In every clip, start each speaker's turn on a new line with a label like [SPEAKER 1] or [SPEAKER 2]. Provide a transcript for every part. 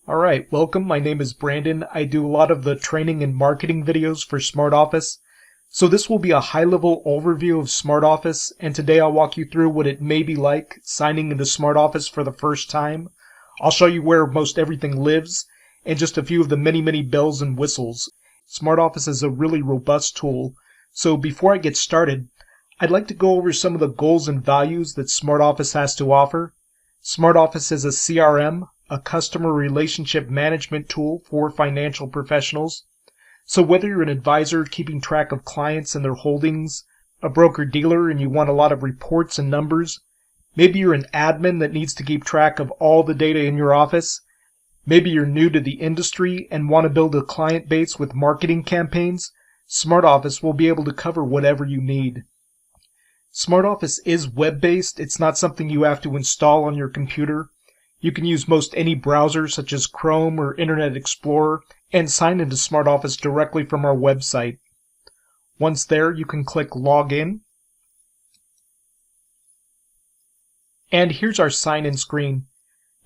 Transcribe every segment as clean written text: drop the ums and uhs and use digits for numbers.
[SPEAKER 1] Alright, welcome. My name is Brandon. I do a lot of the training and marketing videos for SmartOffice. So this will be a high-level overview of SmartOffice, and today I'll walk you through what it may be like signing into SmartOffice for the first time. I'll show you where most everything lives, and just a few of the many bells and whistles. SmartOffice is a really robust tool, so before I get started, I'd like to go over some of the goals and values that SmartOffice has to offer. SmartOffice is a CRM, a customer relationship management tool for financial professionals. So whether you're an advisor keeping track of clients and their holdings, a broker-dealer and you want a lot of reports and numbers, maybe you're an admin that needs to keep track of all the data in your office, maybe you're new to the industry and want to build a client base with marketing campaigns, SmartOffice will be able to cover whatever you need. SmartOffice is web-based. It's not something you have to install on your computer. You can use most any browser such as Chrome or Internet Explorer and sign into SmartOffice directly from our website. Once there, you can click Login. And here's our sign-in screen.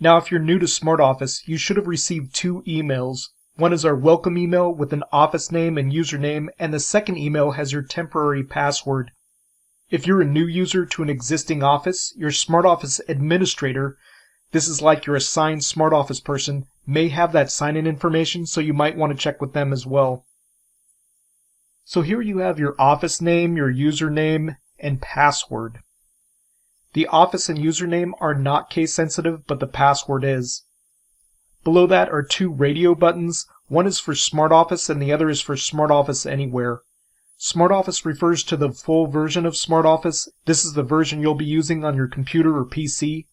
[SPEAKER 1] Now, if you're new to SmartOffice, you should have received two emails. One is our welcome email with an office name and username, and the second email has your temporary password. If you're a new user to an existing office, your SmartOffice administrator, this is like your assigned SmartOffice person, may have that sign-in information, so you might want to check with them as well. So here you have your office name, your username, and password. The office and username are not case sensitive, but the password is. Below that are two radio buttons. One is for SmartOffice and the other is for SmartOffice Anywhere. SmartOffice refers to the full version of SmartOffice. This is the version you'll be using on your computer or PC.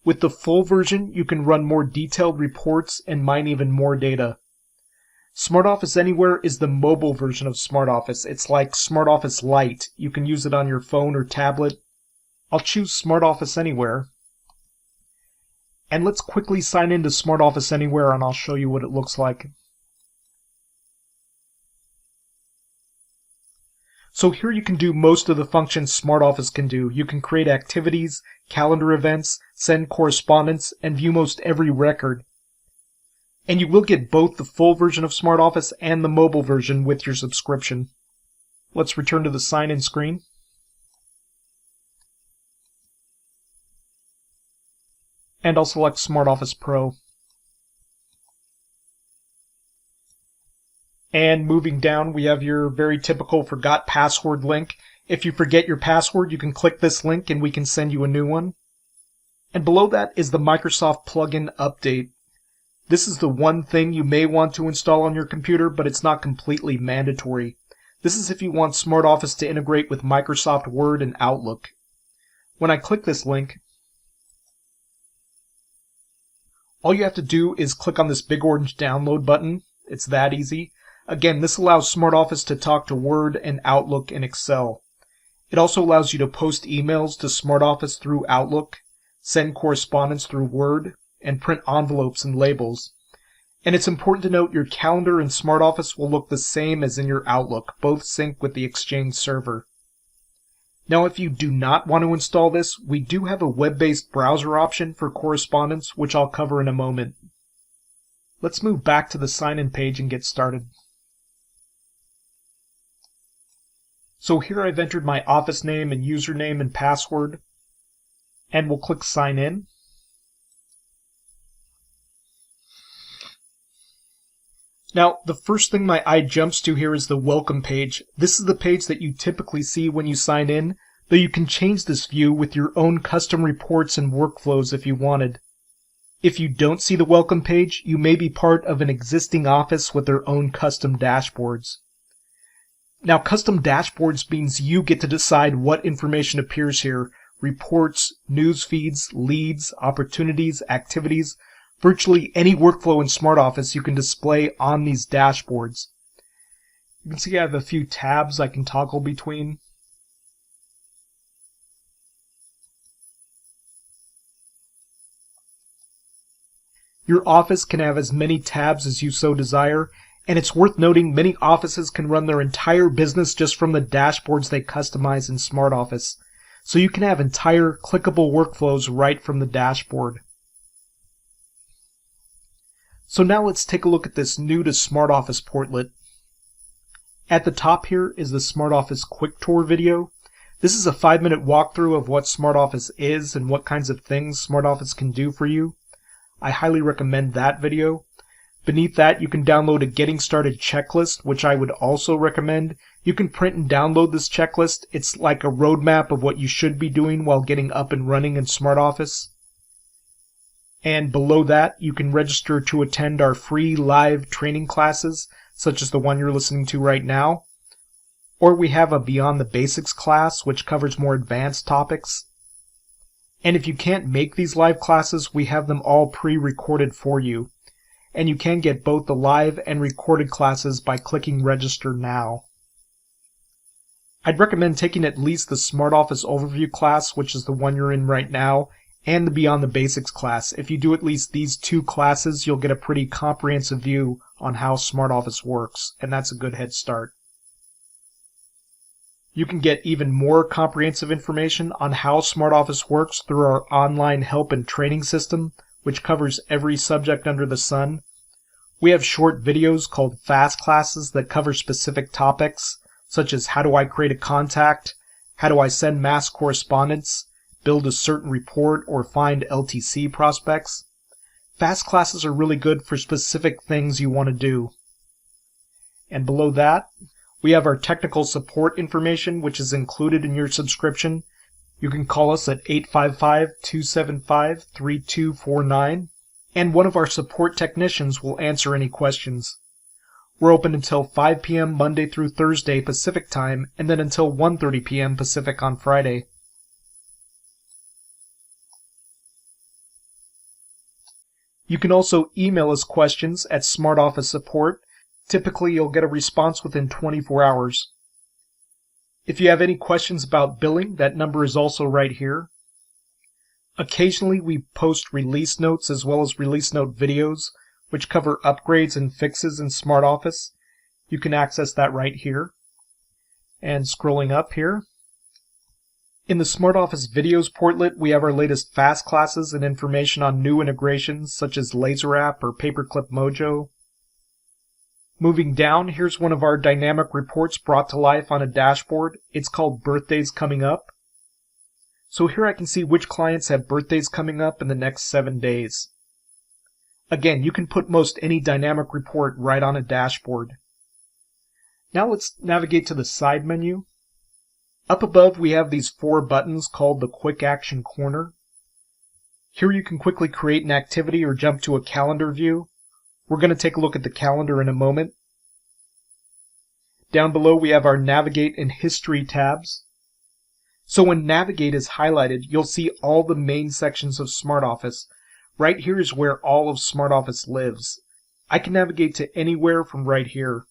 [SPEAKER 1] With the full version, you can run more detailed reports and mine even more data. SmartOffice Anywhere is the mobile version of SmartOffice. It's like SmartOffice Lite. You can use it on your phone or tablet. I'll choose SmartOffice Anywhere. And let's quickly sign into SmartOffice Anywhere and I'll show you what it looks like. So here you can do most of the functions SmartOffice can do. You can create activities, calendar events, send correspondence, and view most every record. And you will get both the full version of SmartOffice and the mobile version with your subscription. Let's return to the sign-in screen. And I'll select SmartOffice Pro. And moving down, we have your very typical forgot password link. If you forget your password, you can click this link and we can send you a new one. And below that is the Microsoft plugin update. This is the one thing you may want to install on your computer, but it's not completely mandatory. This is if you want SmartOffice to integrate with Microsoft Word and Outlook. When I click this link, all you have to do is click on this big orange download button. It's that easy. Again, this allows SmartOffice to talk to Word and Outlook and Excel. It also allows you to post emails to SmartOffice through Outlook, send correspondence through Word, and print envelopes and labels. And it's important to note your calendar in SmartOffice will look the same as in your Outlook, both sync with the Exchange server. Now, if you do not want to install this, we do have a web-based browser option for correspondence, which I'll cover in a moment. Let's move back to the sign-in page and get started. So here I've entered my office name and username and password, and we'll click Sign In. Now, the first thing my eye jumps to here is the welcome page. This is the page that you typically see when you sign in, though you can change this view with your own custom reports and workflows if you wanted. If you don't see the welcome page, you may be part of an existing office with their own custom dashboards. Now, custom dashboards means you get to decide what information appears here. Reports, news feeds, leads, opportunities, activities. Virtually any workflow in SmartOffice you can display on these dashboards. You can see I have a few tabs I can toggle between. Your office can have as many tabs as you so desire, and it's worth noting many offices can run their entire business just from the dashboards they customize in SmartOffice. So you can have entire clickable workflows right from the dashboard. So now let's take a look at this new to SmartOffice portlet. At the top here is the SmartOffice Quick Tour video. This is a 5-minute walkthrough of what SmartOffice is and what kinds of things SmartOffice can do for you. I highly recommend that video. Beneath that, you can download a Getting Started checklist, which I would also recommend. You can print and download this checklist. It's like a roadmap of what you should be doing while getting up and running in SmartOffice. And below that, you can register to attend our free live training classes, such as the one you're listening to right now. Or we have a Beyond the Basics class, which covers more advanced topics. And if you can't make these live classes, we have them all pre-recorded for you. And you can get both the live and recorded classes by clicking Register Now. I'd recommend taking at least the SmartOffice Overview class, which is the one you're in right now, and the Beyond the Basics class. If you do at least these 2 classes, you'll get a pretty comprehensive view on how SmartOffice works, and that's a good head start. You can get even more comprehensive information on how SmartOffice works through our online help and training system, which covers every subject under the sun. We have short videos called Fast Classes that cover specific topics, such as how do I create a contact, how do I send mass correspondence, build a certain report, or find LTC prospects. Fast classes are really good for specific things you want to do. And below that, we have our technical support information, which is included in your subscription. You can call us at 855-275-3249, and one of our support technicians will answer any questions. We're open until 5 p.m. Monday through Thursday Pacific Time, and then until 1:30 p.m. Pacific on Friday. You can also email us questions at SmartOffice Support. Typically, you'll get a response within 24 hours. If you have any questions about billing, that number is also right here. Occasionally, we post release notes as well as release note videos, which cover upgrades and fixes in SmartOffice. You can access that right here. And scrolling up here, in the SmartOffice Videos portlet, we have our latest fast classes and information on new integrations such as LaserApp or Paperclip Mojo. Moving down, here's one of our dynamic reports brought to life on a dashboard. It's called Birthdays Coming Up. So here I can see which clients have birthdays coming up in the next 7 days. Again, you can put most any dynamic report right on a dashboard. Now let's navigate to the side menu. Up above, we have these 4 buttons called the Quick Action Corner. Here you can quickly create an activity or jump to a calendar view. We're going to take a look at the calendar in a moment. Down below, we have our Navigate and History tabs. So when Navigate is highlighted, you'll see all the main sections of SmartOffice. Right here is where all of SmartOffice lives. I can navigate to anywhere from right here.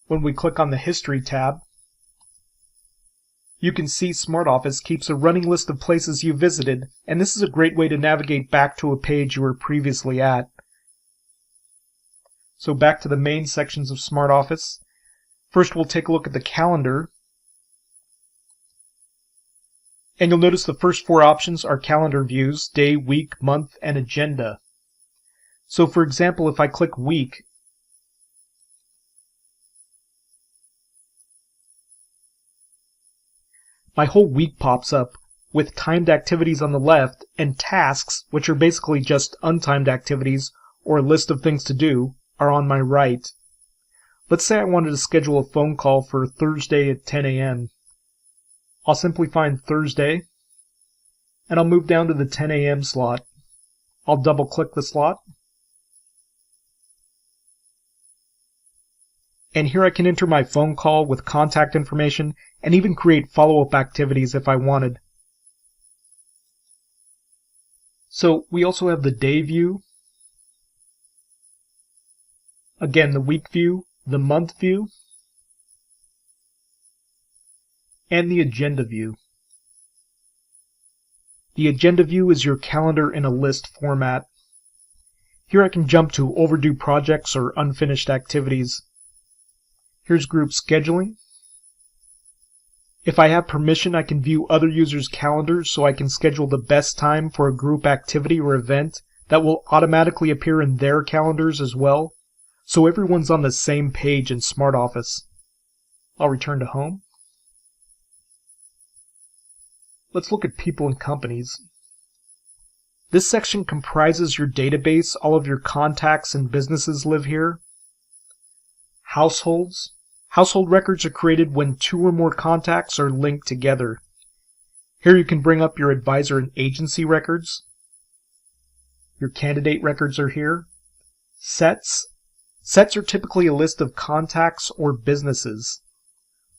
[SPEAKER 1] When we click on the History tab, you can see SmartOffice keeps a running list of places you visited, and this is a great way to navigate back to a page you were previously at. So back to the main sections of SmartOffice. First, we'll take a look at the calendar. And you'll notice the first 4 options are calendar views: day, week, month, and agenda. So for example, if I click week, my whole week pops up with timed activities on the left and tasks, which are basically just untimed activities or a list of things to do, are on my right. Let's say I wanted to schedule a phone call for Thursday at 10 a.m. I'll simply find Thursday, and I'll move down to the 10 a.m. slot. I'll double-click the slot, and here I can enter my phone call with contact information and even create follow-up activities if I wanted. So we also have the day view, again the week view, the month view, and the agenda view. The agenda view is your calendar in a list format. Here I can jump to overdue projects or unfinished activities. Here's group scheduling. If I have permission, I can view other users' calendars so I can schedule the best time for a group activity or event that will automatically appear in their calendars as well, so everyone's on the same page in SmartOffice. I'll return to home. Let's look at people and companies. This section comprises your database. All of your contacts and businesses live here. Households. Household records are created when 2 or more contacts are linked together. Here you can bring up your advisor and agency records. Your candidate records are here. Sets. Sets are typically a list of contacts or businesses.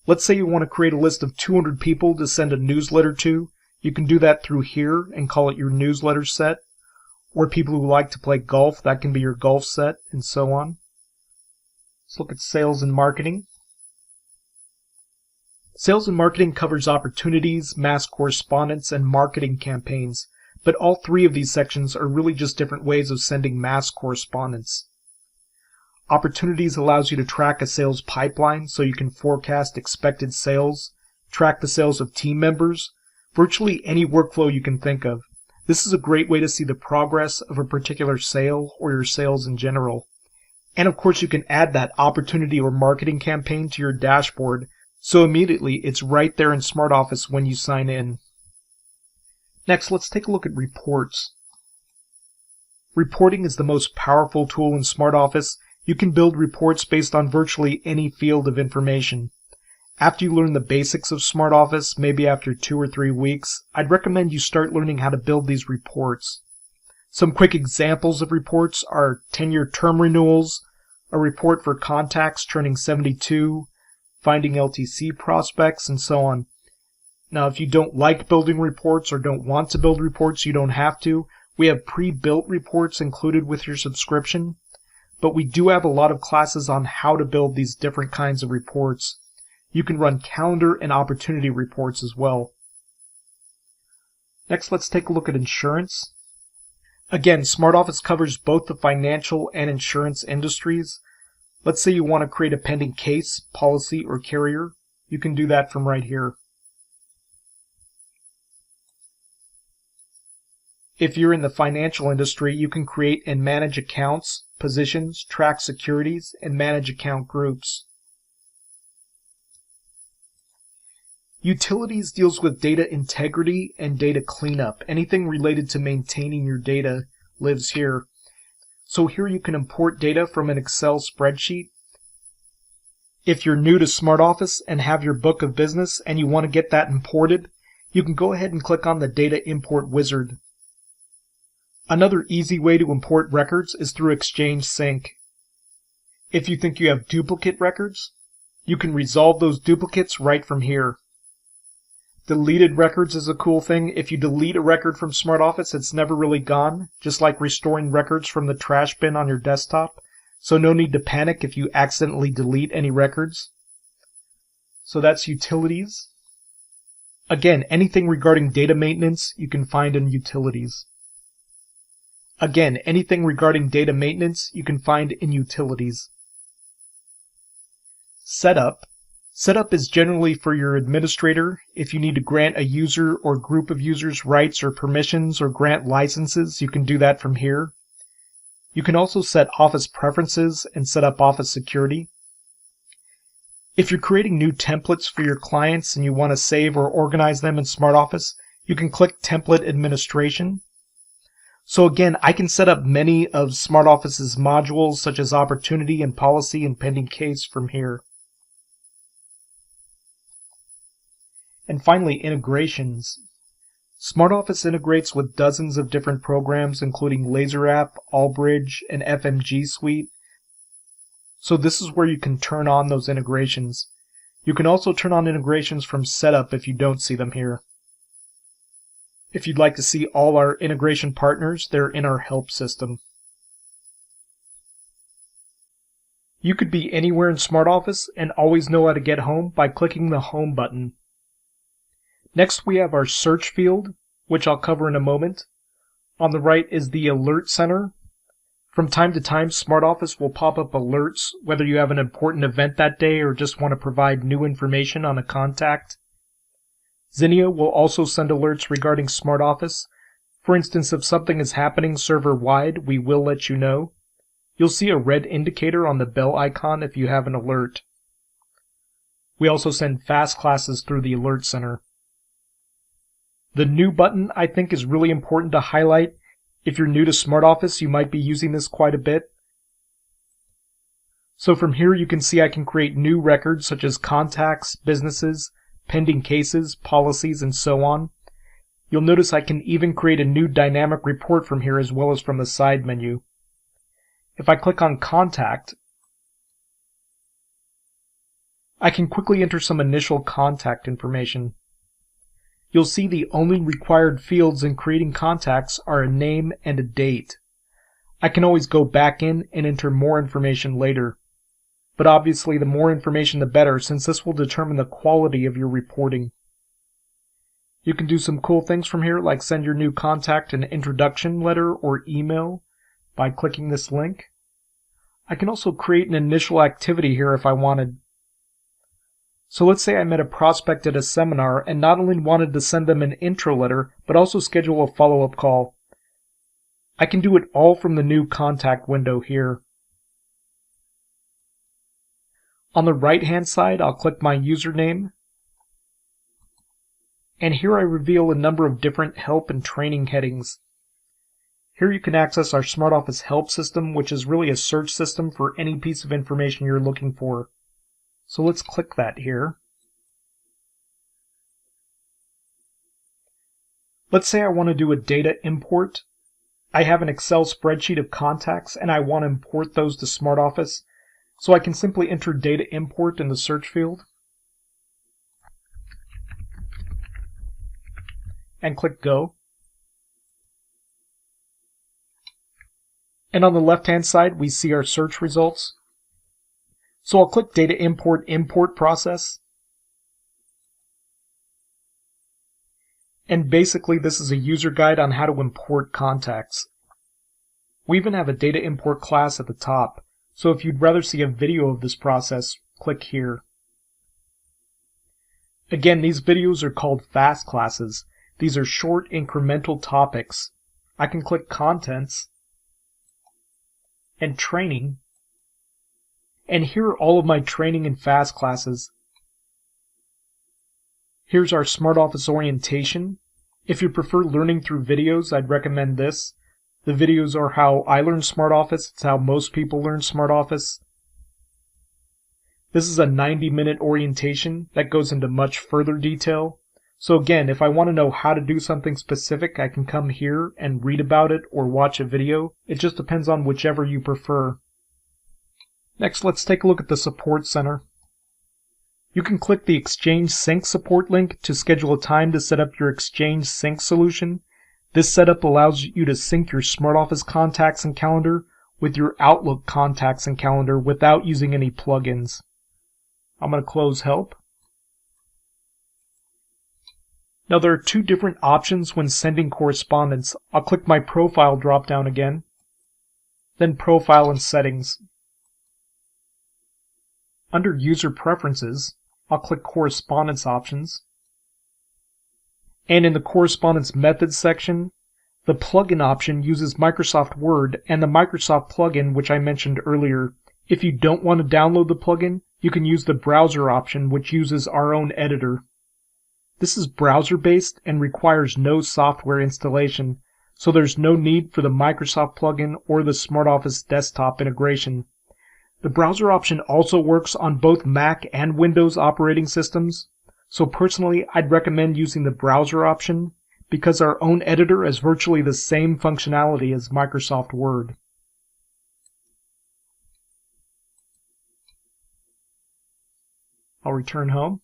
[SPEAKER 1] Let's say you want to create a list of 200 people to send a newsletter to. You can do that through here and call it your newsletter set. Or people who like to play golf, that can be your golf set, and so on. Let's look at sales and marketing. Sales and marketing covers opportunities, mass correspondence, and marketing campaigns, but all 3 of these sections are really just different ways of sending mass correspondence. Opportunities allows you to track a sales pipeline so you can forecast expected sales, track the sales of team members, virtually any workflow you can think of. This is a great way to see the progress of a particular sale or your sales in general. And of course you can add that opportunity or marketing campaign to your dashboard, so immediately it's right there in SmartOffice when you sign in. Next, let's take a look at reports. Reporting is the most powerful tool in SmartOffice. You can build reports based on virtually any field of information. After you learn the basics of SmartOffice, maybe after 2 or 3 weeks, I'd recommend you start learning how to build these reports. Some quick examples of reports are 10-year term renewals, a report for contacts turning 72, finding LTC prospects, and so on. Now, if you don't like building reports or don't want to build reports, you don't have to. We have pre-built reports included with your subscription, but we do have a lot of classes on how to build these different kinds of reports. You can run calendar and opportunity reports as well. Next, let's take a look at insurance. Again, SmartOffice covers both the financial and insurance industries. Let's say you want to create a pending case, policy, or carrier. You can do that from right here. If you're in the financial industry, you can create and manage accounts, positions, track securities, and manage account groups. Utilities deals with data integrity and data cleanup. Anything related to maintaining your data lives here. So here you can import data from an Excel spreadsheet. If you're new to SmartOffice and have your book of business and you want to get that imported, you can go ahead and click on the Data Import Wizard. Another easy way to import records is through Exchange Sync. If you think you have duplicate records, you can resolve those duplicates right from here. Deleted records is a cool thing. If you delete a record from SmartOffice, it's never really gone, just like restoring records from the trash bin on your desktop. So no need to panic if you accidentally delete any records. So that's utilities. Again, anything regarding data maintenance you can find in utilities. Again, anything regarding data maintenance you can find in utilities. Setup. Setup is generally for your administrator. If you need to grant a user or group of users rights or permissions or grant licenses, you can do that from here. You can also set Office preferences and set up Office security. If you're creating new templates for your clients and you want to save or organize them in SmartOffice, you can click Template Administration. So again, I can set up many of SmartOffice's modules such as Opportunity and Policy and Pending Case from here. And finally, integrations. SmartOffice integrates with dozens of different programs, including LaserApp, Allbridge, and FMG Suite. So this is where you can turn on those integrations. You can also turn on integrations from Setup if you don't see them here. If you'd like to see all our integration partners, they're in our help system. You could be anywhere in SmartOffice and always know how to get home by clicking the Home button. Next, we have our search field, which I'll cover in a moment. On the right is the Alert Center. From time to time, SmartOffice will pop up alerts, whether you have an important event that day or just want to provide new information on a contact. Zinnia will also send alerts regarding SmartOffice. For instance, if something is happening server-wide, we will let you know. You'll see a red indicator on the bell icon if you have an alert. We also send fast classes through the Alert Center. The New button I think is really important to highlight. If you're new to SmartOffice, you might be using this quite a bit. So from here you can see I can create new records such as contacts, businesses, pending cases, policies, and so on. You'll notice I can even create a new dynamic report from here as well as from the side menu. If I click on Contact, I can quickly enter some initial contact information. You'll see the only required fields in creating contacts are a name and a date. I can always go back in and enter more information later. But obviously the more information the better, since this will determine the quality of your reporting. You can do some cool things from here, like send your new contact an introduction letter or email by clicking this link. I can also create an initial activity here if I wanted. So let's say I met a prospect at a seminar and not only wanted to send them an intro letter, but also schedule a follow-up call. I can do it all from the new contact window here. On the right-hand side, I'll click my username. And here I reveal a number of different help and training headings. Here you can access our SmartOffice help system, which is really a search system for any piece of information you're looking for. So let's click that here. Let's say I want to do a data import. I have an Excel spreadsheet of contacts and I want to import those to SmartOffice. So I can simply enter data import in the search field and click Go. And on the left-hand side, we see our search results. So I'll click Data Import Process. And basically this is a user guide on how to import contacts. We even have a data import class at the top. So if you'd rather see a video of this process, click here. Again, these videos are called fast classes. These are short incremental topics. I can click Contents and Training. And here are all of my training and fast classes. Here's our SmartOffice orientation. If you prefer learning through videos, I'd recommend this. The videos are how I learn SmartOffice. It's how most people learn SmartOffice. This is a 90-minute orientation that goes into much further detail. So again, if I want to know how to do something specific, I can come here and read about it or watch a video. It just depends on whichever you prefer. Next, let's take a look at the Support Center. You can click the Exchange Sync support link to schedule a time to set up your Exchange Sync solution. This setup allows you to sync your SmartOffice contacts and calendar with your Outlook contacts and calendar without using any plugins. I'm going to close Help. Now there are two different options when sending correspondence. I'll click my Profile drop-down again, then Profile and Settings. Under User Preferences, I'll click Correspondence Options. And in the Correspondence Methods section, the plugin option uses Microsoft Word and the Microsoft plugin which I mentioned earlier. If you don't want to download the plugin, you can use the browser option which uses our own editor. This is browser-based and requires no software installation, so there's no need for the Microsoft plugin or the SmartOffice desktop integration. The browser option also works on both Mac and Windows operating systems. So personally, I'd recommend using the browser option because our own editor has virtually the same functionality as Microsoft Word. I'll return home.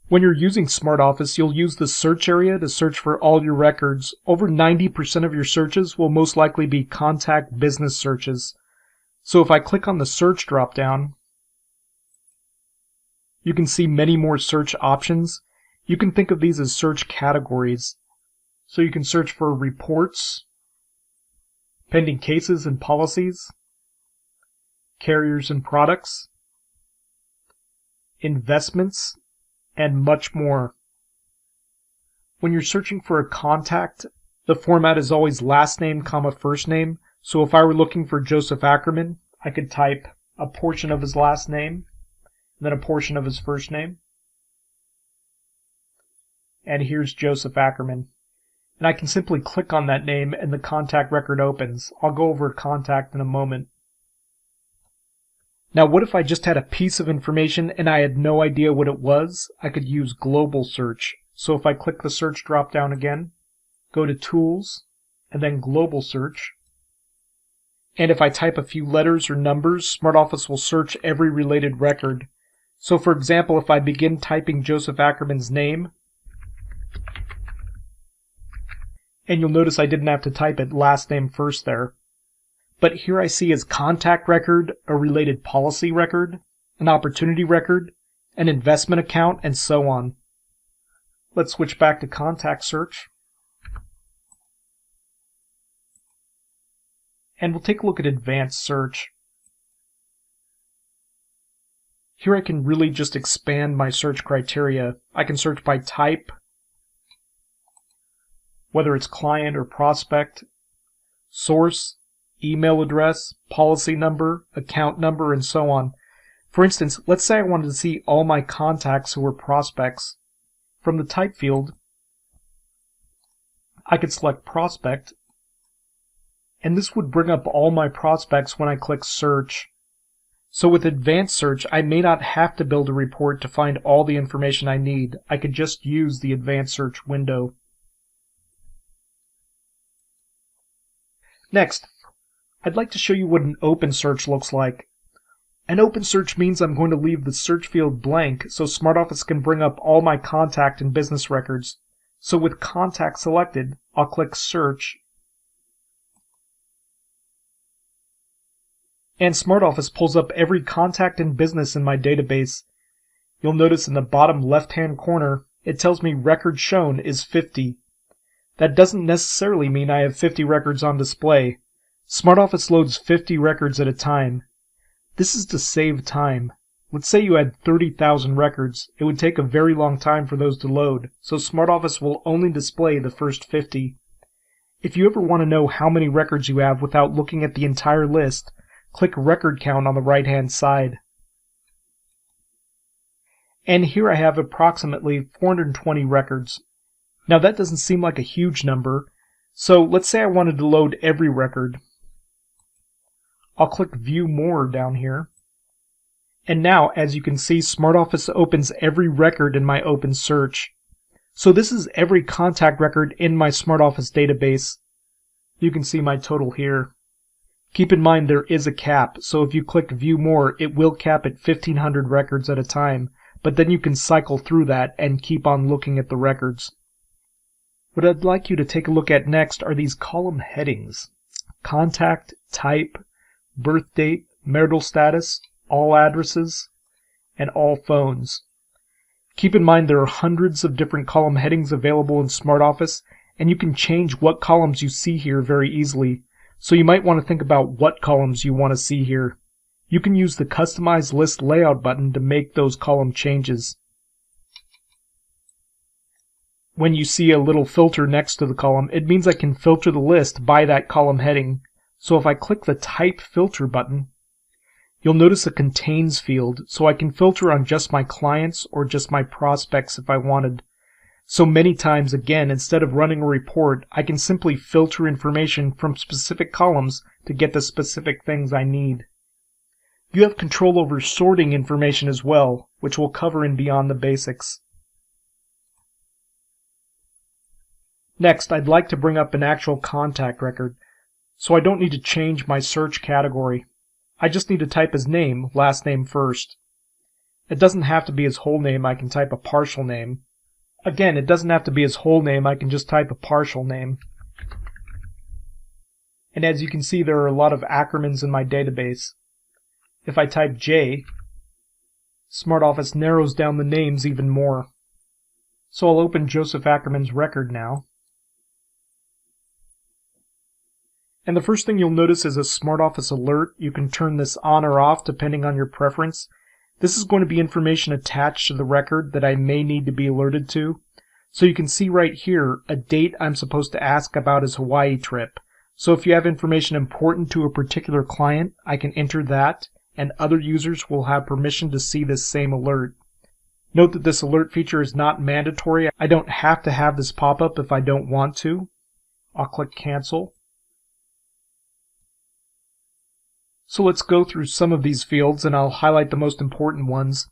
[SPEAKER 1] When you're using SmartOffice, you'll use the search area to search for all your records. Over 90% of your searches will most likely be contact business searches. So if I click on the search drop-down, you can see many more search options. You can think of these as search categories. So you can search for reports, pending cases and policies, carriers and products, investments, and much more. When you're searching for a contact, the format is always last name, comma, first name. So if I were looking for Joseph Ackerman, I could type a portion of his last name, then a portion of his first name. And here's Joseph Ackerman. And I can simply click on that name and the contact record opens. I'll go over contact in a moment. Now what if I just had a piece of information and I had no idea what it was? I could use global search. So if I click the search drop down again, go to tools, and then global search. And if I type a few letters or numbers, SmartOffice will search every related record. So for example, if I begin typing Joseph Ackerman's name, and you'll notice I didn't have to type it last name first there. But here I see his contact record, a related policy record, an opportunity record, an investment account, and so on. Let's switch back to contact search. And we'll take a look at advanced search. Here I can really just expand my search criteria. I can search by type, whether it's client or prospect, source, email address, policy number, account number, and so on. For instance, let's say I wanted to see all my contacts who were prospects. From the type field, I could select prospect, and this would bring up all my prospects when I click search. So with advanced search, I may not have to build a report to find all the information I need. I could just use the advanced search window. Next, I'd like to show you what an open search looks like. An open search means I'm going to leave the search field blank so SmartOffice can bring up all my contact and business records. So with contact selected, I'll click search. And SmartOffice pulls up every contact and business in my database. You'll notice in the bottom left-hand corner, it tells me record shown is 50. That doesn't necessarily mean I have 50 records on display. SmartOffice loads 50 records at a time. This is to save time. Let's say you had 30,000 records. It would take a very long time for those to load, so SmartOffice will only display the first 50. If you ever want to know how many records you have without looking at the entire list, click Record Count on the right-hand side. And here I have approximately 420 records. Now that doesn't seem like a huge number, so let's say I wanted to load every record. I'll click View More down here. And now, as you can see, SmartOffice opens every record in my open search. So this is every contact record in my SmartOffice database. You can see my total here. Keep in mind there is a cap, so if you click View More, it will cap at 1,500 records at a time, but then you can cycle through that and keep on looking at the records. What I'd like you to take a look at next are these column headings: contact, type, birth date, marital status, all addresses, and all phones. Keep in mind there are hundreds of different column headings available in SmartOffice, and you can change what columns you see here very easily. So you might want to think about what columns you want to see here. You can use the Customize List Layout button to make those column changes. When you see a little filter next to the column, it means I can filter the list by that column heading. So if I click the Type Filter button, you'll notice a Contains field, so I can filter on just my clients or just my prospects if I wanted. So many times, again, instead of running a report, I can simply filter information from specific columns to get the specific things I need. You have control over sorting information as well, which we'll cover in Beyond the Basics. Next, I'd like to bring up an actual contact record, so I don't need to change my search category. I just need to type his name, last name first. It doesn't have to be his whole name, I can type a partial name. Again, it doesn't have to be his whole name, I can just type a partial name. And as you can see, there are a lot of Ackermans in my database. If I type J, SmartOffice narrows down the names even more. So I'll open Joseph Ackerman's record now. And the first thing you'll notice is a SmartOffice alert. You can turn this on or off depending on your preference. This is going to be information attached to the record that I may need to be alerted to. So you can see right here, a date I'm supposed to ask about his Hawaii trip. So if you have information important to a particular client, I can enter that, and other users will have permission to see this same alert. Note that this alert feature is not mandatory. I don't have to have this pop up if I don't want to. I'll click cancel. So let's go through some of these fields and I'll highlight the most important ones.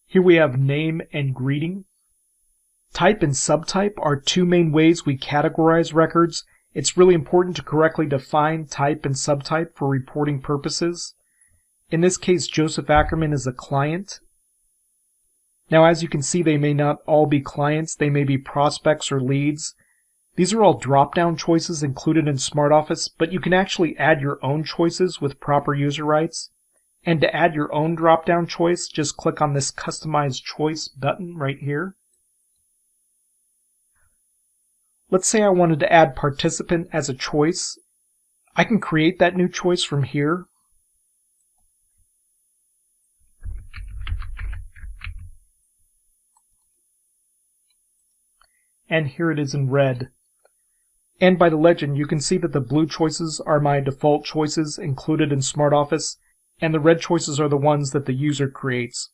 [SPEAKER 1] Here we have name and greeting. Type and subtype are two main ways we categorize records. It's really important to correctly define type and subtype for reporting purposes. In this case, Joseph Ackerman is a client. Now, as you can see, they may not all be clients. They may be prospects or leads. These are all drop-down choices included in SmartOffice, but you can actually add your own choices with proper user rights. And to add your own drop-down choice, just click on this Customize Choice button right here. Let's say I wanted to add participant as a choice. I can create that new choice from here. And here it is in red. And by the legend, you can see that the blue choices are my default choices included in SmartOffice, and the red choices are the ones that the user creates.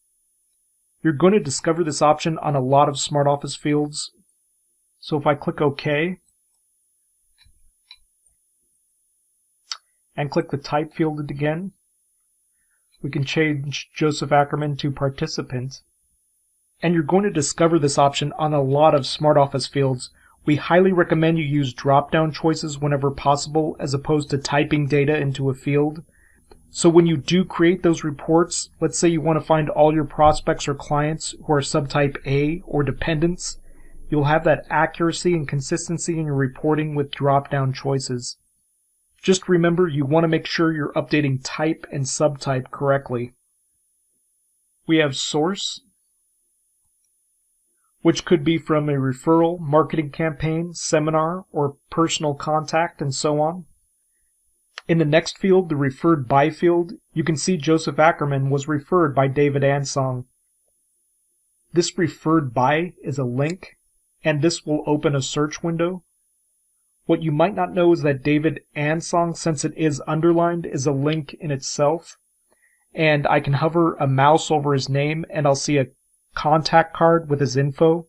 [SPEAKER 1] You're going to discover this option on a lot of SmartOffice fields. So if I click OK, and click the type field again, we can change Joseph Ackerman to participant. And you're going to discover this option on a lot of SmartOffice fields. We highly recommend you use drop-down choices whenever possible as opposed to typing data into a field. So when you do create those reports, let's say you want to find all your prospects or clients who are subtype A or dependents, you'll have that accuracy and consistency in your reporting with drop-down choices. Just remember, you want to make sure you're updating type and subtype correctly. We have source, which could be from a referral, marketing campaign, seminar, or personal contact, and so on. In the next field, the referred by field, you can see Joseph Ackerman was referred by David Ansong. This referred by is a link, and this will open a search window. What you might not know is that David Ansong, since it is underlined, is a link in itself. And I can hover a mouse over his name, and I'll see a contact card with his info.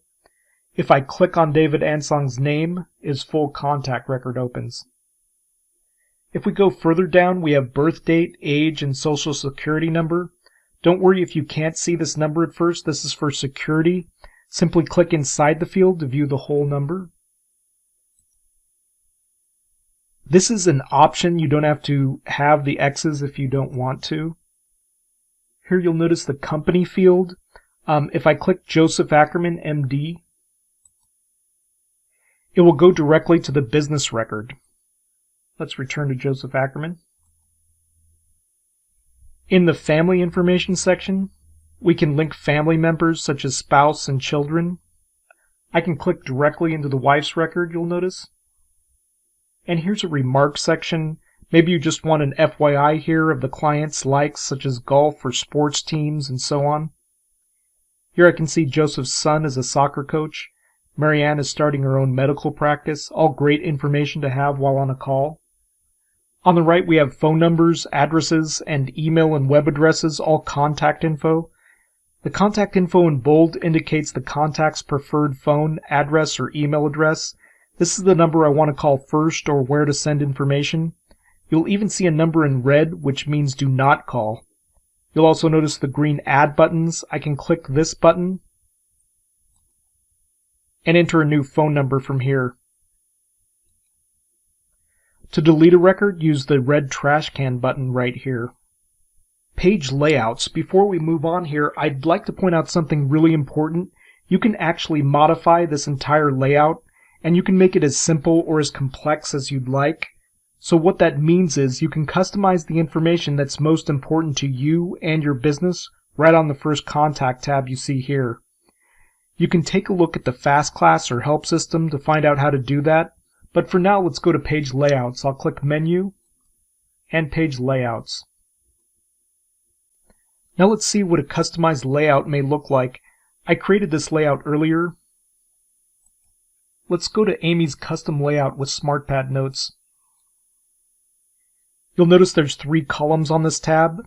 [SPEAKER 1] If I click on David Ansong's name, his full contact record opens. If we go further down, we have birth date, age, and social security number. Don't worry if you can't see this number at first. This is for security. Simply click inside the field to view the whole number. This is an option. You don't have to have the X's if you don't want to. Here you'll notice the company field. If I click Joseph Ackerman, MD, it will go directly to the business record. Let's return to Joseph Ackerman. In the family information section, we can link family members such as spouse and children. I can click directly into the wife's record, you'll notice. And here's a remarks section. Maybe you just want an FYI here of the client's likes, such as golf or sports teams and so on. Here I can see Joseph's son is a soccer coach. Marianne is starting her own medical practice. All great information to have while on a call. On the right we have phone numbers, addresses, and email and web addresses, all contact info. The contact info in bold indicates the contact's preferred phone, address, or email address. This is the number I want to call first or where to send information. You'll even see a number in red, which means do not call. You'll also notice the green add buttons. I can click this button and enter a new phone number from here. To delete a record, use the red trash can button right here. Page layouts. Before we move on here, I'd like to point out something really important. You can actually modify this entire layout, and you can make it as simple or as complex as you'd like. So what that means is you can customize the information that's most important to you and your business right on the first contact tab you see here. You can take a look at the Fast Class or Help System to find out how to do that, but for now let's go to Page Layouts. I'll click Menu and Page Layouts. Now let's see what a customized layout may look like. I created this layout earlier. let's go to Amy's custom layout with SmartPad notes. You'll notice there's 3 columns on this tab.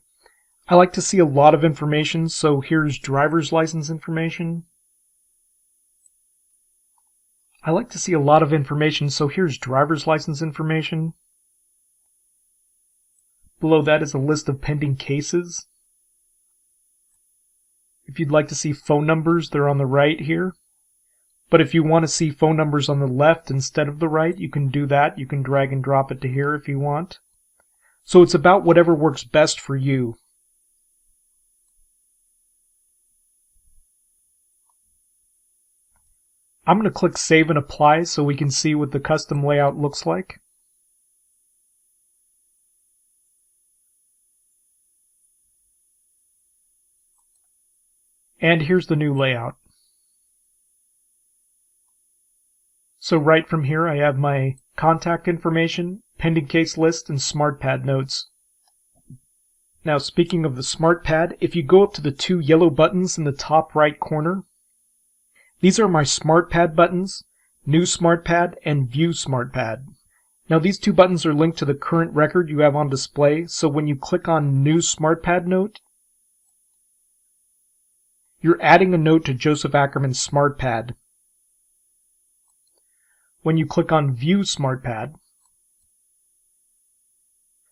[SPEAKER 1] I like to see a lot of information, so here's driver's license information. I like to see a lot of information, so here's driver's license information. Below that is a list of pending cases. If you'd like to see phone numbers, they're on the right here. But if you want to see phone numbers on the left instead of the right, you can do that. You can drag and drop it to here if you want. So it's about whatever works best for you. I'm going to click Save and Apply so we can see what the custom layout looks like. And here's the new layout. So right from here I have my contact information, pending case list, and SmartPad notes. Now speaking of the SmartPad, if you go up to the 2 yellow buttons in the top right corner, these are my SmartPad buttons, New SmartPad and View SmartPad. Now these 2 buttons are linked to the current record you have on display, so when you click on New SmartPad note, you're adding a note to Joseph Ackerman's SmartPad. When you click on View SmartPad,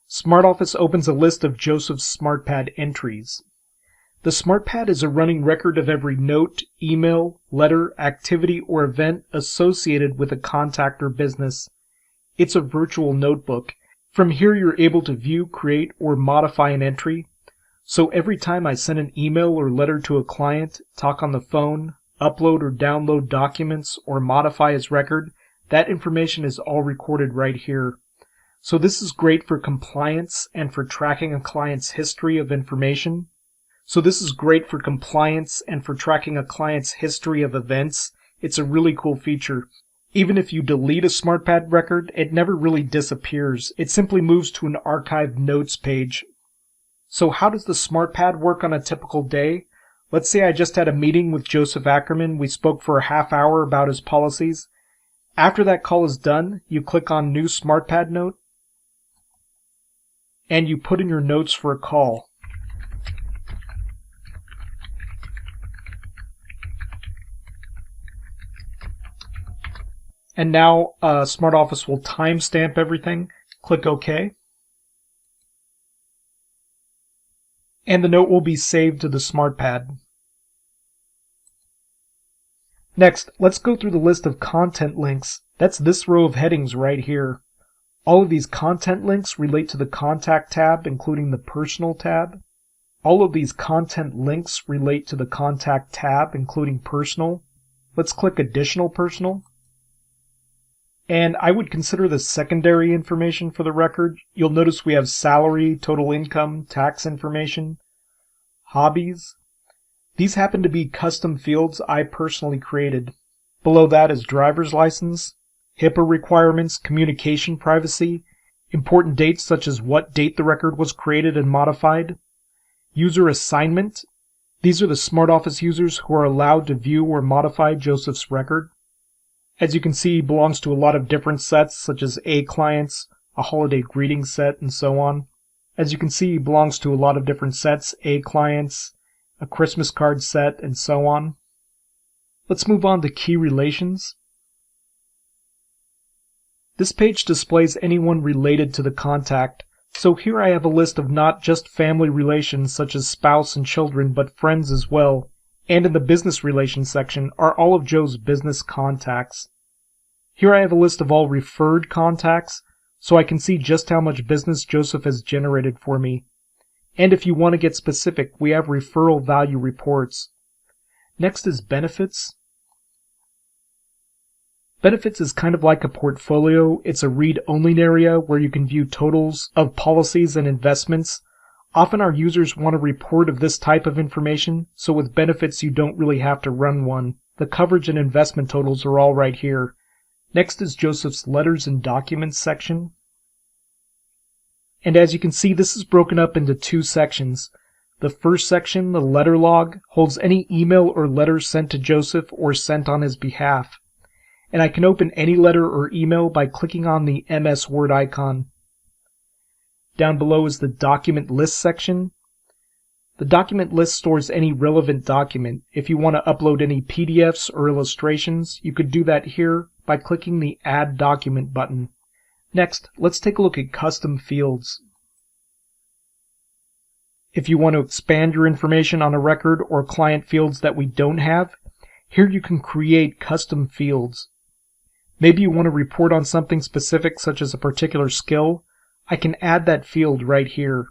[SPEAKER 1] SmartOffice opens a list of Joseph's SmartPad entries. The SmartPad is a running record of every note, email, letter, activity, or event associated with a contact or business. It's a virtual notebook. From here you're able to view, create, or modify an entry. So every time I send an email or letter to a client, talk on the phone, upload or download documents, or modify his record, that information is all recorded right here. So this is great for compliance and for tracking a client's history of information. It's a really cool feature. Even if you delete a SmartPad record, it never really disappears. It simply moves to an archived notes page. So how does the SmartPad work on a typical day? Let's say I just had a meeting with Joseph Ackerman. We spoke for a half hour about his policies. After that call is done, you click on New SmartPad Note, and you put in your notes for a call. And now SmartOffice will timestamp everything. Click OK. And the note will be saved to the SmartPad. Next, let's go through the list of content links. That's this row of headings right here. All of these content links relate to the Contact tab, including the Personal tab. All of these content links relate to the Contact tab, including Personal. Let's click Additional Personal. And I would consider the secondary information for the record. You'll notice we have salary, total income, tax information, hobbies. These happen to be custom fields I personally created. Below that is driver's license, HIPAA requirements, communication privacy, important dates such as what date the record was created and modified, user assignment. These are the SmartOffice users who are allowed to view or modify Joseph's record. As you can see, he belongs to a lot of different sets such as A clients, a holiday greeting set, and so on. As you can see, he belongs to a lot of different sets, A clients, a Christmas card set, and so on. Let's move on to key relations. This page displays anyone related to the contact. So here I have a list of not just family relations such as spouse and children, but friends as well. And in the business relations section are all of Joe's business contacts. Here I have a list of all referred contacts, so I can see just how much business Joseph has generated for me. And if you want to get specific, we have referral value reports. Next is benefits. Benefits is kind of like a portfolio. It's a read-only area where you can view totals of policies and investments. Often our users want a report of this type of information, so with benefits you don't really have to run one. The coverage and investment totals are all right here. Next is Joseph's letters and documents section. And as you can see, this is broken up into 2 sections. The first section, the letter log, holds any email or letter sent to Joseph or sent on his behalf. and I can open any letter or email by clicking on the MS Word icon. Down below is the Document List section. The document list stores any relevant document. If you want to upload any PDFs or illustrations, you could do that here by clicking the Add Document button. Next, let's take a look at custom fields. If you want to expand your information on a record or client fields that we don't have, here you can create custom fields. Maybe you want to report on something specific such as a particular skill. I can add that field right here.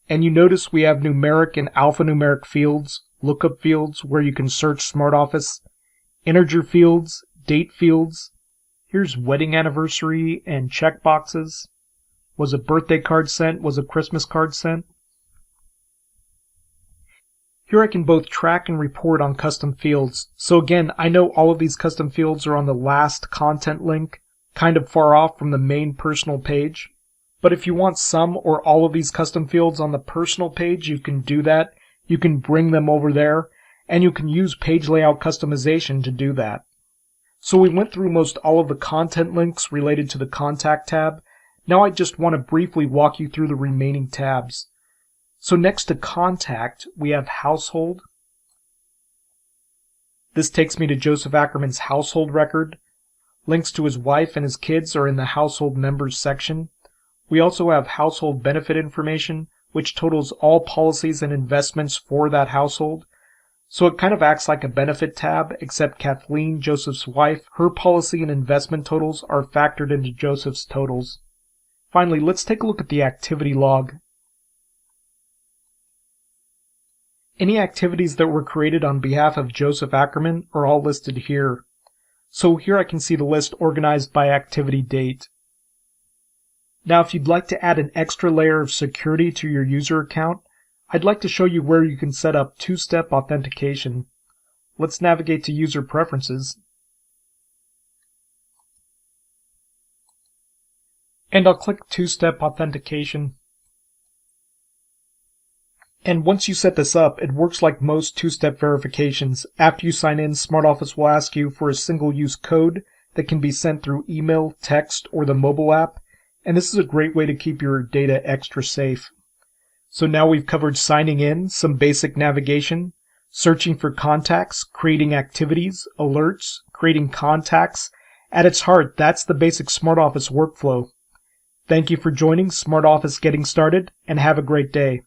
[SPEAKER 1] And you notice we have numeric and alphanumeric fields, lookup fields where you can search SmartOffice, integer fields, date fields. Here's wedding anniversary and checkboxes. Was a birthday card sent? Was a Christmas card sent? Here I can both track and report on custom fields. So again, I know all of these custom fields are on the last content link, kind of far off from the main personal page. But if you want some or all of these custom fields on the personal page, you can do that. You can bring them over there, and you can use page layout customization to do that. So we went through most all of the content links related to the Contact tab. Now I just want to briefly walk you through the remaining tabs. So next to Contact, we have Household. This takes me to Joseph Ackerman's household record. Links to his wife and his kids are in the Household Members section. We also have household benefit information, which totals all policies and investments for that household. So it kind of acts like a benefit tab, except Kathleen, Joseph's wife, her policy and investment totals are factored into Joseph's totals. Finally, let's take a look at the activity log. Any activities that were created on behalf of Joseph Ackerman are all listed here. So here I can see the list organized by activity date. Now, if you'd like to add an extra layer of security to your user account, I'd like to show you where you can set up two-step authentication. Let's navigate to User Preferences. And I'll click Two-Step Authentication. And once you set this up, it works like most two-step verifications. After you sign in, SmartOffice will ask you for a single-use code that can be sent through email, text, or the mobile app. And this is a great way to keep your data extra safe. So now we've covered signing in, some basic navigation, searching for contacts, creating activities, alerts, creating contacts. At its heart, that's the basic SmartOffice workflow. Thank you for joining SmartOffice Getting Started, and have a great day.